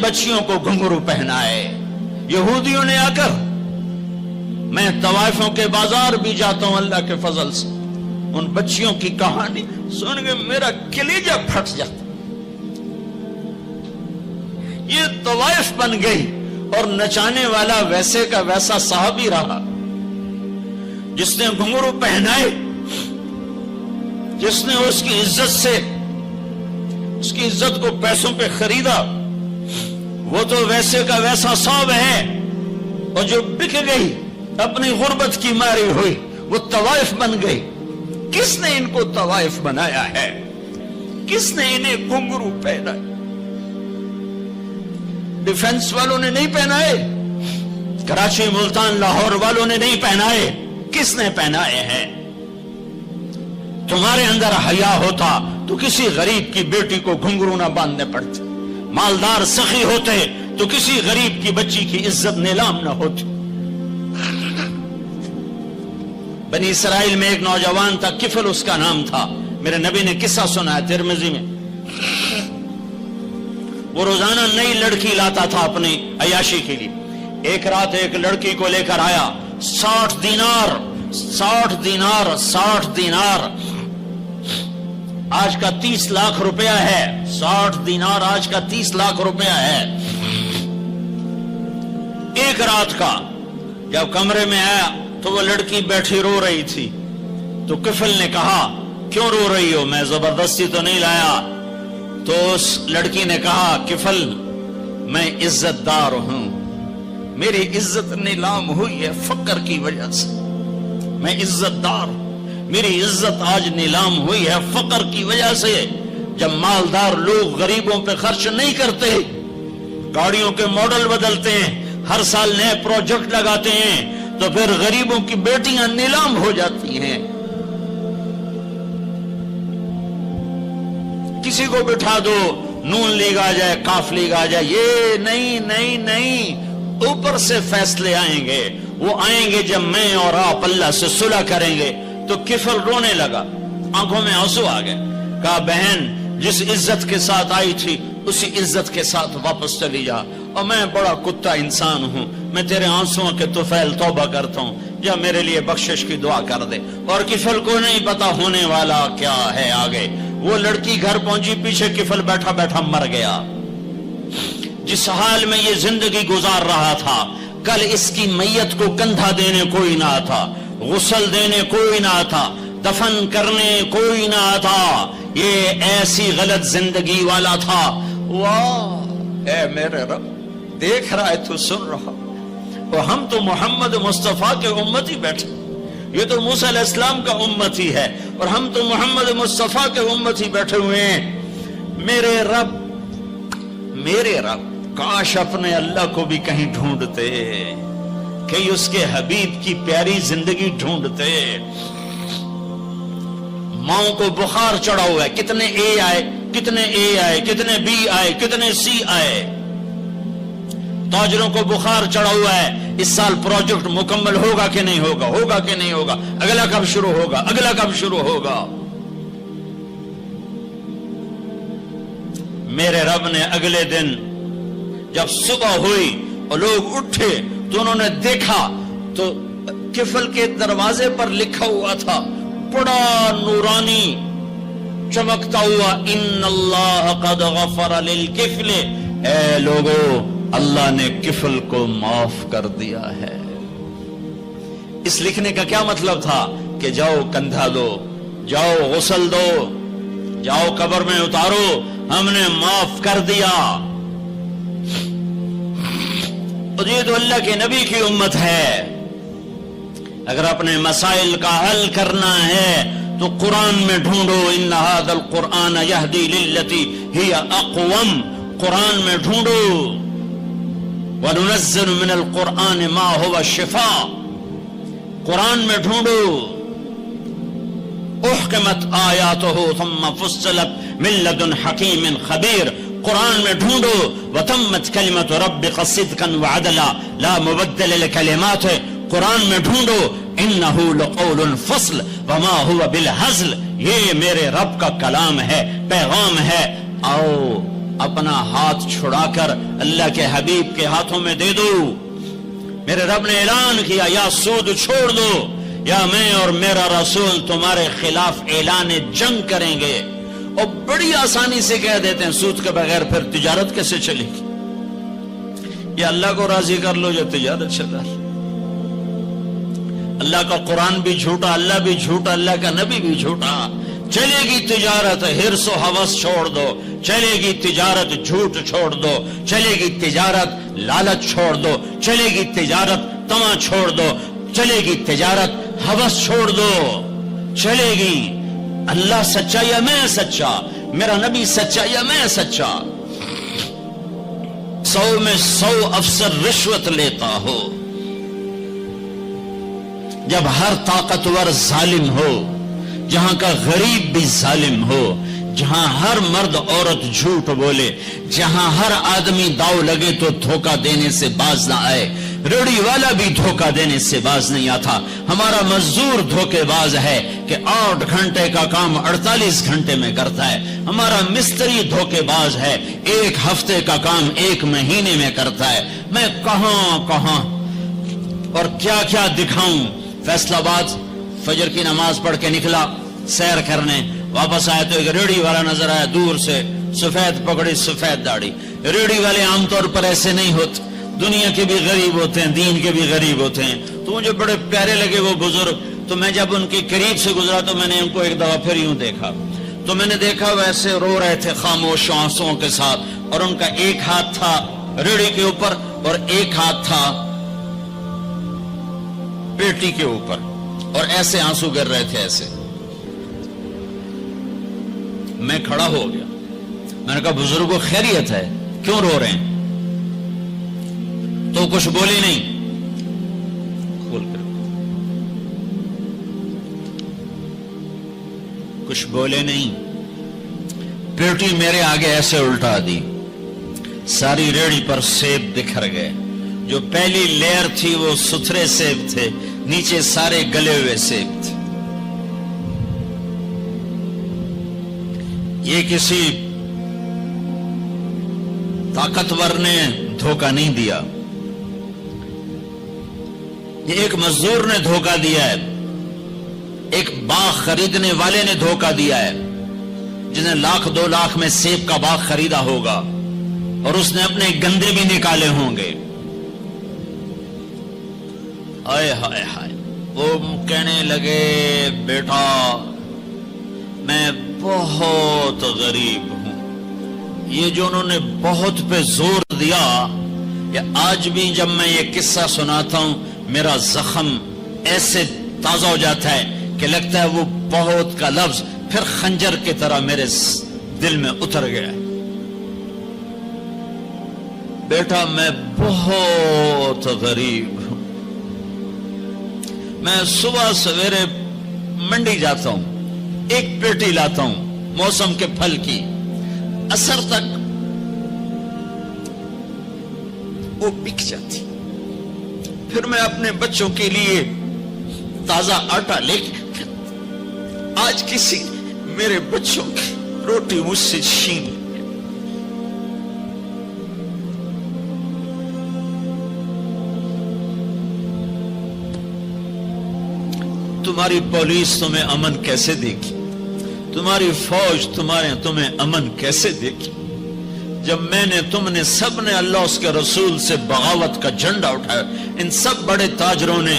بچیوں کو گھنگرو پہنائے. یہودیوں نے آ کر, میں طوائفوں کے بازار بھی جاتا ہوں اللہ کے فضل سے, ان بچیوں کی کہانی سن کے میرا کلیجہ پھٹ جاتا. یہ طوائف بن گئی اور نچانے والا ویسے کا ویسا صحابی رہا جس نے گھنگرو پہنائے, جس نے اس کی عزت سے, اس کی عزت کو پیسوں پہ خریدا, وہ تو ویسے کا ویسا صاحب ہے. اور جو بک گئی اپنی غربت کی ماری ہوئی وہ طوائف بن گئی. کس نے ان کو طوائف بنایا ہے؟ کس نے انہیں گھنگرو پہنائے؟ ڈیفنس والوں نے نہیں پہنائے, کراچی ملتان لاہور والوں نے نہیں پہنائے. کس نے پہنائے ہیں؟ تمہارے اندر حیا ہوتا تو کسی غریب کی بیٹی کو گھنگرو نہ باندھنے پڑتے, مالدار سخی ہوتے تو کسی غریب کی بچی کی عزت نیلام نہ ہوتی. بنی اسرائیل میں ایک نوجوان تھا, کفل اس کا نام تھا. میرے نبی نے قصہ سنا ہے ترمذی میں. وہ روزانہ نئی لڑکی لاتا تھا اپنی عیاشی کے لیے. ایک رات ایک لڑکی کو لے کر آیا, 60 دینار 60 دینار 60 دینار آج کا 30 لاکھ روپیہ ہے. 60 دینار آج کا 30 لاکھ روپیہ ہے. ایک رات کا جب کمرے میں آیا تو وہ لڑکی بیٹھی رو رہی تھی. تو کفل نے کہا کیوں رو رہی ہو؟ میں زبردستی تو نہیں لایا. تو اس لڑکی نے کہا کفل میں عزت دار ہوں, میری عزت نیلام ہوئی ہے فقر کی وجہ سے. میں عزت دار, میری عزت آج نیلام ہوئی ہے فقر کی وجہ سے. جب مالدار لوگ غریبوں پہ خرچ نہیں کرتے, گاڑیوں کے ماڈل بدلتے ہیں, ہر سال نئے پروجیکٹ لگاتے ہیں, تو پھر غریبوں کی بیٹیاں نیلام ہو جاتی ہیں. کسی کو بٹھا دو, نون لیگ آ جائے, کاف لیگ آ جائے, یہ نہیں نہیں نہیں, اوپر سے فیصلے آئیں گے. وہ آئیں گے جب میں اور آپ اللہ سے صلح کریں گے. تو کفل رونے لگا, آنکھوں میں آنسو آ گئے. کہا بہن جس عزت کے ساتھ آئی تھی اسی عزت کے ساتھ واپس چلی جا, اور میں بڑا کتا انسان ہوں, میں تیرے آنسوؤں کے طفیل توبہ کرتا ہوں, یا میرے لیے بخشش کی دعا کر دے. اور کفل کو نہیں پتا ہونے والا کیا ہے آگے. وہ لڑکی گھر پہنچی, پیچھے کفل بیٹھا بیٹھا مر گیا. جس حال میں یہ زندگی گزار رہا تھا, کل اس کی میت کو کندھا دینے کوئی نہ تھا, غسل دینے کوئی نہ تھا, دفن کرنے کوئی نہ تھا. یہ ایسی غلط زندگی والا تھا. واہ اے میرے رب, دیکھ رہا ہے تو سن رہا, اور ہم تو محمد مصطفیٰ کے امتی بیٹھے. یہ تو موسیٰ علیہ السلام کا امتی ہے اور ہم تو محمد مصطفیٰ کے امتی بیٹھے ہوئے ہیں. میرے رب کاش اپنے اللہ کو بھی کہیں ڈھونڈتے, کہیں اس کے حبیب کی پیاری زندگی ڈھونڈتے. ماؤں کو بخار چڑھا ہوا ہے, کتنے اے آئے, کتنے اے آئے, کتنے بی آئے, کتنے سی آئے. تاجروں کو بخار چڑھا ہوا ہے, اس سال پروجیکٹ مکمل ہوگا کہ نہیں ہوگا, ہوگا کہ نہیں ہوگا, اگلا کب شروع ہوگا, اگلا کب شروع ہوگا. میرے رب نے اگلے دن جب صبح ہوئی اور لوگ اٹھے تو انہوں نے دیکھا تو کفل کے دروازے پر لکھا ہوا تھا بڑا نورانی چمکتا ہوا, ان اللہ قد غفر للکفل. اے لوگو, اللہ نے کفل کو معاف کر دیا ہے. اس لکھنے کا کیا مطلب تھا کہ جاؤ کندھا دو, جاؤ غسل دو, جاؤ قبر میں اتارو, ہم نے معاف کر دیا. اور یہ تو اللہ کے نبی کی امت ہے. اگر اپنے مسائل کا حل کرنا ہے تو قرآن میں ڈھونڈو, ان ھذا القرآن یہدی للتی ہی اقوم. قرآن میں ڈھونڈو, وَنُنَزِّلُ مِنَ الْقُرْآنِ مَا هُوَ شِفَاء. قرآن میں ڈھونڈو, احکمت آیاتہ ثم فصلت من لدن حکیم خبیر. قرآن میں ڈھونڈو, وَتَمَّتْ كَلِمَةُ رَبِّكَ صِدْقًا وَعَدْلًا لَا مُبَدِّلَ لِكَلِمَاتِهِ. قرآن میں ڈھونڈو, إِنَّهُ لَقَوْلٌ فَصْلٌ وَمَا هُوَ بِالْهَزْلِ. یہ میرے رب کا کلام ہے, پیغام ہے. آؤ اپنا ہاتھ چھڑا کر اللہ کے حبیب کے ہاتھوں میں دے دو. میرے رب نے اعلان کیا یا سود چھوڑ دو یا میں اور میرا رسول تمہارے خلاف اعلان جنگ کریں گے. اور بڑی آسانی سے کہہ دیتے ہیں سود کے بغیر پھر تجارت کیسے چلے گی؟ یا اللہ کو راضی کر لو یا تجارت چلا. اللہ کا قرآن بھی جھوٹا، اللہ بھی جھوٹا، اللہ کا نبی بھی جھوٹا. چلے گی تجارت ہرس و ہوس چھوڑ دو، چلے گی تجارت جھوٹ چھوڑ دو، چلے گی تجارت لالچ چھوڑ دو، چلے گی تجارت طمع چھوڑ دو، چلے گی تجارت ہوس چھوڑ دو. چلے گی اللہ سچا یا میں سچا، میرا نبی سچا یا میں سچا. 100 میں 100 افسر رشوت لیتا ہو، جب ہر طاقتور ظالم ہو، جہاں کا غریب بھی ظالم ہو، جہاں ہر مرد عورت جھوٹ بولے، جہاں ہر آدمی داؤ لگے تو دھوکہ دینے سے باز نہ آئے. ریڑھی والا بھی دھوکہ دینے سے باز نہیں آتا. ہمارا مزدور دھوکے باز ہے کہ 8 گھنٹے کا کام 48 گھنٹے میں کرتا ہے. ہمارا مستری دھوکے باز ہے، 1 ہفتے کا کام 1 مہینے میں کرتا ہے. میں کہاں اور کیا کیا دکھاؤں. فیصل آباد فجر کی نماز پڑھ کے نکلا سیر کرنے، واپس آیا تو ایک ریڑھی والا نظر آیا دور سے، سفید پگڑی سفید داڑھی. ریڑھی والے عام طور پر ایسے نہیں ہوتے، دنیا کے بھی غریب ہوتے ہیں، دین کے بھی غریب ہوتے ہیں. تو مجھے بڑے پیارے لگے وہ بزرگ. تو میں جب ان کے قریب سے گزرا تو میں نے ان کو ایک دفعہ پھر یوں دیکھا، تو میں نے دیکھا ویسے رو رہے تھے خاموش آنسوں کے ساتھ، اور ان کا ایک ہاتھ تھا ریڑھی کے اوپر اور ایک ہاتھ تھا پیٹی کے اوپر، اور ایسے آنسو گر رہے تھے ایسے. میں کھڑا ہو گیا، میں نے کہا بزرگوں خیریت ہے، کیوں رو رہے ہیں؟ تو کچھ بولی نہیں. کھول کر کچھ بولے نہیں. پیٹی میرے آگے ایسے الٹا دی، ساری ریڑھی پر سیب بکھر گئے. جو پہلی لیئر تھی وہ ستھرے سیب تھے، نیچے سارے گلے ہوئے سیب تھے. یہ کسی طاقتور نے دھوکہ نہیں دیا، یہ ایک مزدور نے دھوکہ دیا ہے، ایک باغ خریدنے والے نے دھوکہ دیا ہے، جس نے 1,00,000 2 لاکھ میں سیب کا باغ خریدا ہوگا اور اس نے اپنے گندے بھی نکالے ہوں گے. آئے ہائے ہائے. وہ کہنے لگے بیٹا میں بہت غریب ہوں. یہ جو انہوں نے بہت پہ زور دیا، یہ آج بھی جب میں یہ قصہ سناتا ہوں میرا زخم ایسے تازہ ہو جاتا ہے کہ لگتا ہے وہ بہت کا لفظ پھر خنجر کی طرح میرے دل میں اتر گیا. بیٹا میں بہت غریب ہوں، میں صبح سویرے منڈی جاتا ہوں، ایک پیٹی لاتا ہوں موسم کے پھل کی، عصر تک وہ بک جاتی، پھر میں اپنے بچوں کے لیے تازہ آٹا لے کے آج کسی میرے بچوں کی روٹی مجھ سے چھین لی. تمہاری پولیس تمہیں امن کیسے دے گی؟ تمہاری فوج تمہیں امن کیسے دے گی؟ جب میں نے تم نے سب نے اللہ اس کے رسول سے بغاوت کا جھنڈا اٹھایا. ان سب بڑے تاجروں نے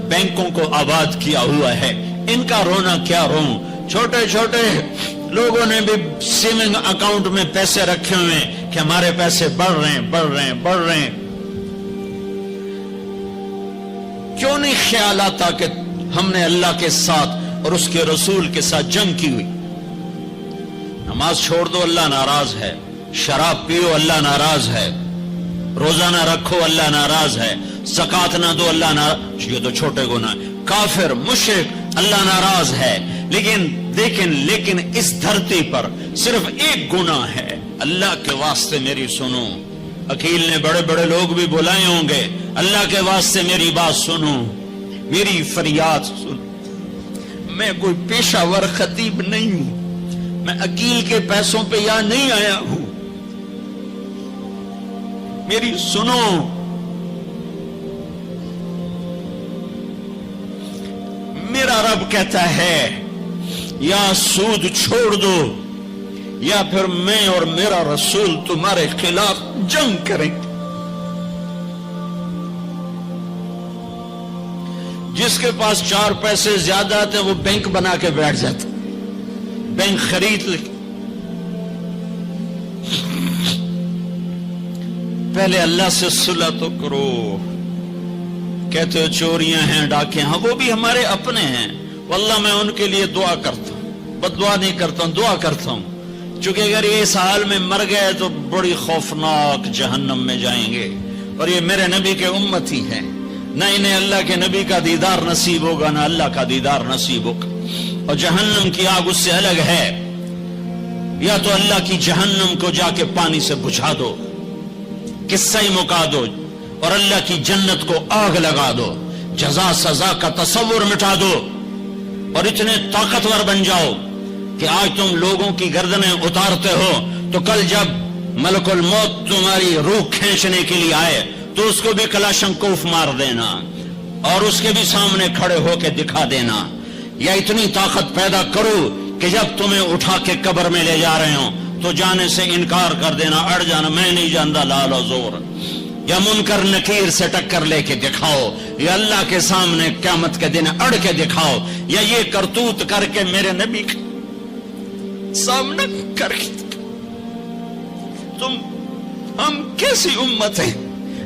بینکوں کو آباد کیا ہوا ہے، ان کا رونا کیا روں. چھوٹے چھوٹے لوگوں نے بھی سیونگ اکاؤنٹ میں پیسے رکھے ہوئے ہیں کہ ہمارے پیسے بڑھ رہے ہیں. کیوں نہیں خیال آتا کہ ہم نے اللہ کے ساتھ اور اس کے رسول کے ساتھ جنگ کی ہوئی؟ نماز چھوڑ دو اللہ ناراض ہے، شراب پیو اللہ ناراض ہے، روزہ نہ رکھو اللہ ناراض ہے، زکات نہ دو اللہ ناراض. یہ تو چھوٹے گناہ. کافر مشرک اللہ ناراض ہے، لیکن اس دھرتی پر صرف ایک گناہ ہے. اللہ کے واسطے میری سنو. عقیل نے بڑے بڑے لوگ بھی بلائے ہوں گے، اللہ کے واسطے میری بات سنو، میری فریاد سنو. میں کوئی پیشہ ور خطیب نہیں ہوں، میں عقیل کے پیسوں پہ یہاں نہیں آیا ہوں. میری سنو، میرا رب کہتا ہے یا سود چھوڑ دو یا پھر میں اور میرا رسول تمہارے خلاف جنگ کریں گے۔ جس کے پاس 4 پیسے زیادہ آتے وہ بینک بنا کے بیٹھ جاتا، بینک خرید لے۔ پہلے اللہ سے صلح تو کرو۔ کہتے ہو چوریاں ہیں، ڈاکے ہیں، وہ بھی ہمارے اپنے ہیں، واللہ میں ان کے لیے دعا کرتا ہوں، بد دعا نہیں کرتا ہوں، دعا کرتا ہوں، چونکہ اگر یہ اس حال میں مر گئے تو بڑی خوفناک جہنم میں جائیں گے، اور یہ میرے نبی کے امتی ہیں، نہ انہیں اللہ کے نبی کا دیدار نصیب ہوگا نہ اللہ کا دیدار نصیب ہوگا، اور جہنم کی آگ اس سے الگ ہے۔ یا تو اللہ کی جہنم کو جا کے پانی سے بجھا دو، قصہ ہی مکا دو، اور اللہ کی جنت کو آگ لگا دو، جزا سزا کا تصور مٹا دو، اور اتنے طاقتور بن جاؤ کہ آج تم لوگوں کی گردنیں اتارتے ہو تو کل جب ملک الموت تمہاری روح کھینچنے کے لیے آئے تو اس کو بھی کلاشنکوف مار دینا اور اس کے بھی سامنے کھڑے ہو کے دکھا دینا، یا اتنی طاقت پیدا کرو کہ جب تمہیں اٹھا کے قبر میں لے جا رہے ہوں تو جانے سے انکار کر دینا، اڑ جانا، میں نہیں جانتا لال و زور، یا منکر نکیر سے ٹکر لے کے دکھاؤ، یا اللہ کے سامنے قیامت کے دن اڑ کے دکھاؤ، یا یہ کرتوت کر کے میرے نبی کے سامنے کر کے ہم کیسی امت ہیں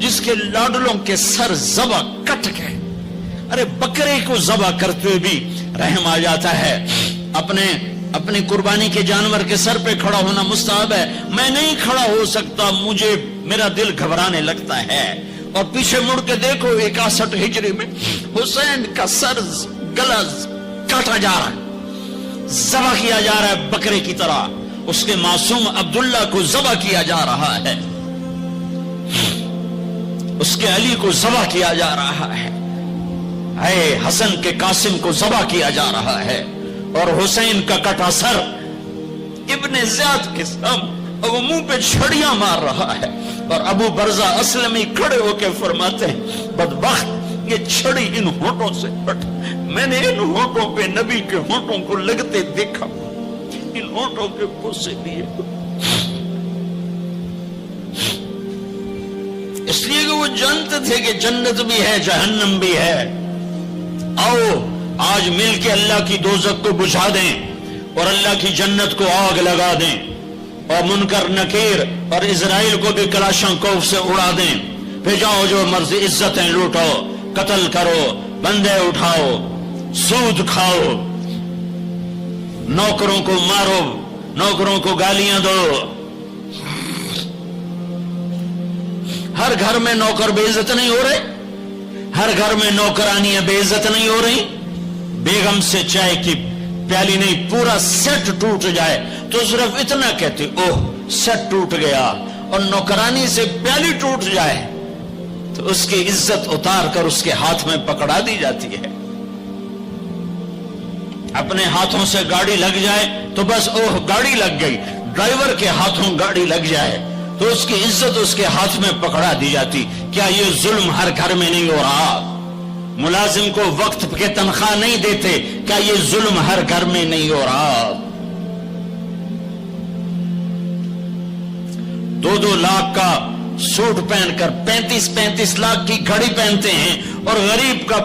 جس کے لاڈلوں کے سر ذبح کٹ گئے۔ ارے بکرے کو ذبح کرتے ہوئے بھی رحم آ جاتا ہے۔ اپنی قربانی کے جانور کے سر پہ کھڑا ہونا مستحب ہے، میں نہیں کھڑا ہو سکتا، میرا دل گھبرانے لگتا ہے۔ اور پیچھے مڑ کے دیکھو 61 ہجری میں حسین کا سر گلا کاٹا جا رہا ہے، ذبح کیا جا رہا ہے بکرے کی طرح، اس کے معصوم عبداللہ کو ذبح کیا جا رہا ہے، اس کے علی کو ذبح کیا جا رہا ہے، اے حسن کے قاسم کو ذبح کیا جا رہا ہے، اور حسین کا کٹا سر ابن زیاد کے سامنے وہ منہ پہ چھڑیاں مار رہا ہے، اور ابو برزہ اسلمی کھڑے ہو کے فرماتے ہیں بدبخت یہ چھڑی ان ہونٹوں سے ہٹ، میں نے ان ہونٹوں پہ نبی کے ہونٹوں کو لگتے دیکھا، ان ہونٹوں کے بوسے لیے، اس لیے کہ وہ جانتے تھے کہ جنت بھی ہے جہنم بھی ہے۔ آؤ آج مل کے اللہ کی دوزخ کو بجھا دیں اور اللہ کی جنت کو آگ لگا دیں، اور منکر نکیر اور اسرائیل کو بھی کلاشنکوف سے اڑا دیں، پھر جاؤ جو مرضی عزتیں لوٹو، قتل کرو، بندے اٹھاؤ، سود کھاؤ، نوکروں کو مارو، نوکروں کو گالیاں دو۔ ہر گھر میں نوکر بے عزت نہیں ہو رہے، ہر گھر میں نوکرانیاں بے عزت نہیں ہو رہی۔ بیگم سے چائے کی پیالی نہیں پورا سیٹ ٹوٹ جائے تو صرف اتنا کہتے اوہ سیٹ ٹوٹ گیا، اور نوکرانی سے پیالی ٹوٹ جائے تو اس کی عزت اتار کر اس کے ہاتھ میں پکڑا دی جاتی ہے۔ اپنے ہاتھوں سے گاڑی لگ جائے تو بس اوہ گاڑی لگ گئی، ڈرائیور کے ہاتھوں گاڑی لگ جائے تو اس کی عزت اس کے ہاتھ میں پکڑا دی جاتی۔ کیا یہ ظلم ہر گھر میں نہیں ہو رہا؟ ملازم کو وقت کے تنخواہ نہیں دیتے، کیا یہ ظلم ہر گھر میں نہیں ہو رہا؟ 2-2 لاکھ کا سوٹ پہن کر 35 لاکھ کی گھڑی پہنتے ہیں، اور غریب کا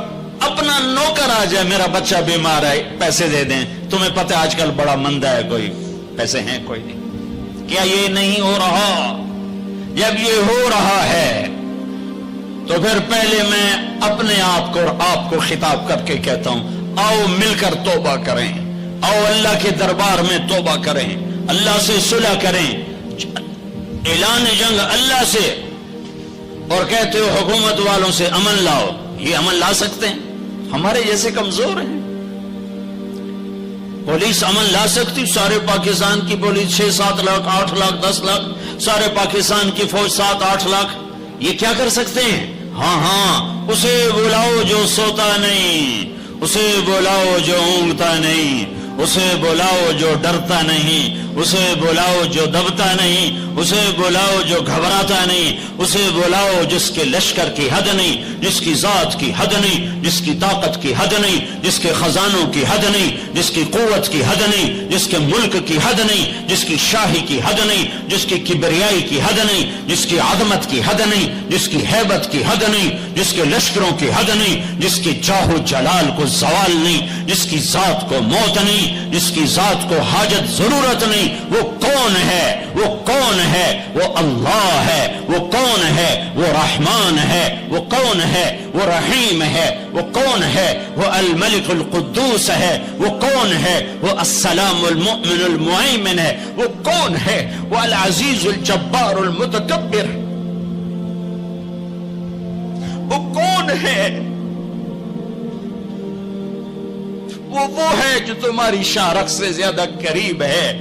اپنا نوکر آ جائے میرا بچہ بیمار ہے پیسے دے دیں، تمہیں پتہ آج کل بڑا مندہ ہے، کوئی پیسے ہیں کوئی نہیں۔ کیا یہ نہیں ہو رہا؟ جب یہ ہو رہا ہے تو پھر پہلے میں اپنے آپ کو اور آپ کو خطاب کر کے کہتا ہوں آؤ مل کر توبہ کریں، آؤ اللہ کے دربار میں توبہ کریں، اللہ سے صلح کریں، اعلان جنگ اللہ سے، اور کہتے ہو حکومت والوں سے امن لاؤ، یہ امن لا سکتے ہیں؟ ہمارے جیسے کمزور ہیں۔ پولیس امن لا سکتی؟ سارے پاکستان کی پولیس 6-7 لاکھ 8 لاکھ 10 لاکھ، سارے پاکستان کی فوج 7-8 لاکھ، یہ کیا کر سکتے ہیں؟ ہاں اسے بلاؤ جو سوتا نہیں، اسے بلاؤ جو اونگتا نہیں، اسے بلاؤ جو ڈرتا نہیں، اسے بلاؤ جو دبتا نہیں، اسے بلاؤ جو گھبراتا نہیں، اسے بلاؤ جس کے لشکر کی حد نہیں، جس کی ذات کی حد نہیں، جس کی طاقت کی حد نہیں، جس کے خزانوں کی حد نہیں، جس کی قوت کی حد نہیں، جس کے ملک کی حد نہیں، جس کی شاہی کی حد نہیں، جس کی کبریائی کی حد نہیں، جس کی عظمت کی حد نہیں، جس کی ہیبت کی حد نہیں، جس کے لشکروں کی حد نہیں، جس کی جاہ و جلال کو زوال نہیں، جس کی ذات کو موت نہیں، جس کی ذات کو حاجت ضرورت نہیں۔ وہ کون ہے؟ وہ کون ہے؟ وہ اللہ ہے۔ وہ کون ہے؟ وہ رحمان ہے۔ وہ کون ہے؟ وہ رحیم ہے۔ وہ کون ہے؟ وہ الملک القدوس ہے۔ وہ کون ہے؟ وہ السلام المؤمن المہیمن ہے۔ وہ کون ہے؟ وہ العزیز الجبار المتکبر۔ وہ کون ہے؟ وہ ہے جو تمہاری شارخ سے زیادہ قریب ہے۔